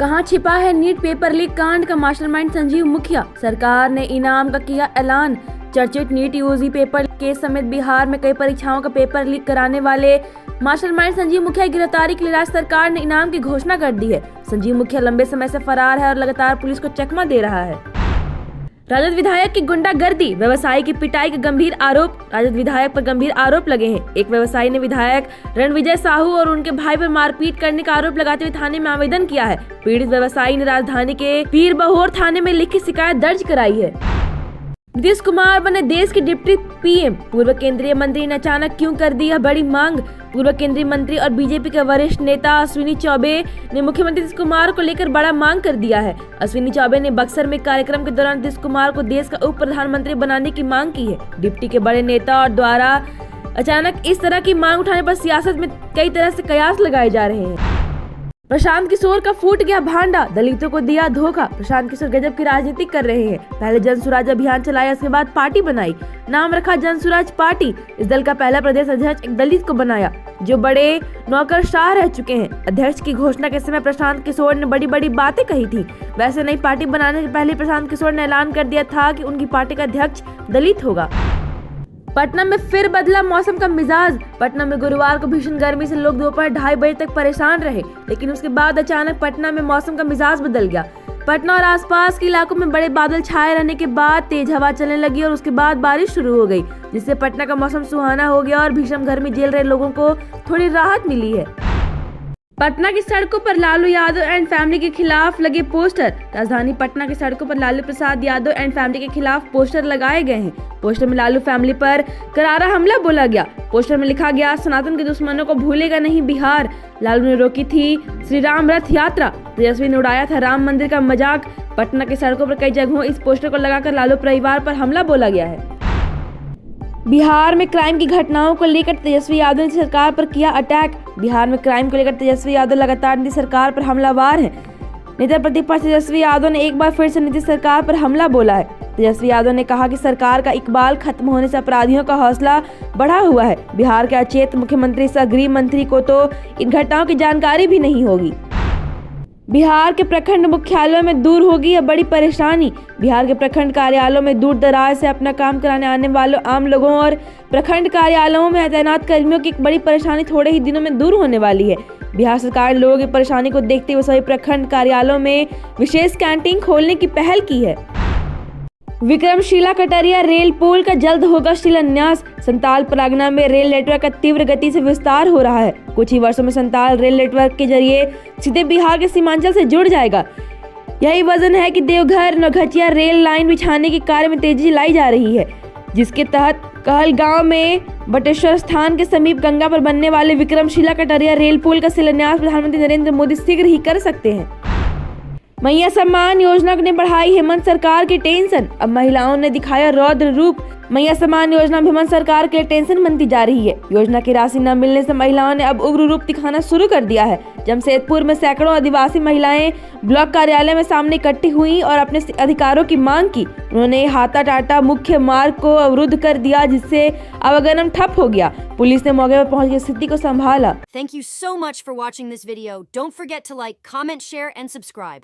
कहां छिपा है नीट पेपर लीक कांड का मास्टरमाइंड संजीव मुखिया। सरकार ने इनाम का किया ऐलान। चर्चित नीट यूजी पेपर केस समेत बिहार में कई परीक्षाओं का पेपर लीक कराने वाले मास्टरमाइंड संजीव मुखिया की गिरफ्तारी के लिए राज्य सरकार ने इनाम की घोषणा कर दी है। संजीव मुखिया लंबे समय से फरार है और लगातार पुलिस को चकमा दे रहा है। राजद विधायक की गुंडागर्दी, व्यवसायी की पिटाई के गंभीर आरोप। राजद विधायक पर गंभीर आरोप लगे हैं। एक व्यवसायी ने विधायक रणविजय साहू और उनके भाई पर मारपीट करने का आरोप लगाते हुए थाने में आवेदन किया है। पीड़ित व्यवसायी ने राजधानी के पीरबहोर थाने में लिखित शिकायत दर्ज कराई है। नीतीश कुमार बने देश के डिप्टी पीएम। पूर्व केंद्रीय मंत्री ने अचानक क्यों कर दी यह बड़ी मांग। पूर्व केंद्रीय मंत्री और बीजेपी के वरिष्ठ नेता अश्विनी चौबे ने मुख्यमंत्री नीतीश कुमार को लेकर बड़ा मांग कर दिया है। अश्विनी चौबे ने बक्सर में कार्यक्रम के दौरान नीतीश कुमार को देश का उप प्रधानमंत्री बनाने की मांग की है। डिप्टी के बड़े नेता और द्वारा अचानक इस तरह की मांग उठाने पर सियासत में कई तरह से कयास लगाए जा रहे हैं। प्रशांत किशोर का फूट गया भांडा, दलितों को दिया धोखा। प्रशांत किशोर गजब की राजनीति कर रहे हैं। पहले जनसुराज अभियान चलाया, उसके बाद पार्टी बनाई, नाम रखा जनसुराज पार्टी। इस दल का पहला प्रदेश अध्यक्ष एक दलित को बनाया जो बड़े नौकरशाह रह चुके हैं। अध्यक्ष की घोषणा के समय प्रशांत किशोर ने बड़ी बड़ी बातें कही थी। वैसे नई पार्टी बनाने से पहले प्रशांत किशोर ने ऐलान कर दिया था कि उनकी पार्टी का अध्यक्ष दलित होगा। पटना में फिर बदला मौसम का मिजाज। पटना में गुरुवार को भीषण गर्मी से लोग दोपहर 2:30 बजे तक परेशान रहे, लेकिन उसके बाद अचानक पटना में मौसम का मिजाज बदल गया। पटना और आसपास के इलाकों में बड़े बादल छाए रहने के बाद तेज हवा चलने लगी और उसके बाद बारिश शुरू हो गई, जिससे पटना का मौसम सुहाना हो गया और भीषण गर्मी झेल रहे लोगों को थोड़ी राहत मिली है। पटना की सड़कों पर लालू यादव एंड फैमिली के खिलाफ लगे पोस्टर। राजधानी पटना की सड़कों पर लालू प्रसाद यादव एंड फैमिली के खिलाफ पोस्टर लगाए गए हैं। पोस्टर में लालू फैमिली पर करारा हमला बोला गया। पोस्टर में लिखा गया, सनातन के दुश्मनों को भूलेगा नहीं बिहार। लालू ने रोकी थी श्री राम रथ यात्रा। तेजस्वी ने उड़ाया था राम मंदिर का मजाक। पटना की सड़कों पर कई जगहों इस पोस्टर को लगाकर लालू परिवार पर हमला बोला गया है। बिहार में क्राइम की घटनाओं को लेकर तेजस्वी यादव ने सरकार पर किया अटैक। बिहार में क्राइम को लेकर तेजस्वी यादव लगातार नीतीश सरकार पर हमलावार हैं। नेता प्रतिपक्ष तेजस्वी यादव ने एक बार फिर से नीतीश सरकार पर हमला बोला है। तेजस्वी यादव ने कहा कि सरकार का इकबाल खत्म होने से अपराधियों का हौसला बढ़ा हुआ है। बिहार के अचेत मुख्यमंत्री सह गृह मंत्री को तो इन घटनाओं की जानकारी भी नहीं होगी। बिहार के प्रखंड मुख्यालयों में दूर होगी यह बड़ी परेशानी। बिहार के प्रखंड कार्यालयों में दूर दराज से अपना काम कराने आने वालों आम लोगों और प्रखंड कार्यालयों में तैनात कर्मियों की एक बड़ी परेशानी थोड़े ही दिनों में दूर होने वाली है। बिहार सरकार ने लोगों की परेशानी को देखते हुए सभी प्रखंड कार्यालयों में विशेष कैंटीन खोलने की पहल की है। विक्रमशिला कटरिया रेल पुल का जल्द होगा शिलान्यास। संताल परगना में रेल नेटवर्क का तीव्र गति से विस्तार हो रहा है। कुछ ही वर्षों में संताल रेल नेटवर्क के जरिए सीधे बिहार के सीमांचल से जुड़ जाएगा। यही वजह है कि देवघर नौगछिया रेल लाइन बिछाने के कार्य में तेजी लाई जा रही है, जिसके तहत कहलगांव में बटेश्वर स्थान के समीप गंगा पर बनने वाले विक्रमशिला कटरिया रेल पुल का शिलान्यास प्रधानमंत्री नरेंद्र मोदी शीघ्र ही कर सकते हैं। मैया सम्मान योजना ने बढ़ाई हेमंत सरकार की टेंशन। अब महिलाओं ने दिखाया रौद्र रूप। मैया सम्मान योजना हेमंत सरकार के लिए टेंशन बनती जा रही है। योजना की राशि न मिलने से महिलाओं ने अब उग्र रूप दिखाना शुरू कर दिया है। जमशेदपुर में सैकड़ों आदिवासी महिलाएं ब्लॉक कार्यालय में सामने इकट्ठी हुई और अपने अधिकारों की मांग की। उन्होंने हाथा टाटा मुख्य मार्ग को अवरुद्ध कर दिया, जिससे आवागमन ठप हो गया। पुलिस ने मौके पर पहुंचकर स्थिति को संभाला। Thank you so much for watching this video. Don't forget to like, comment, share and subscribe.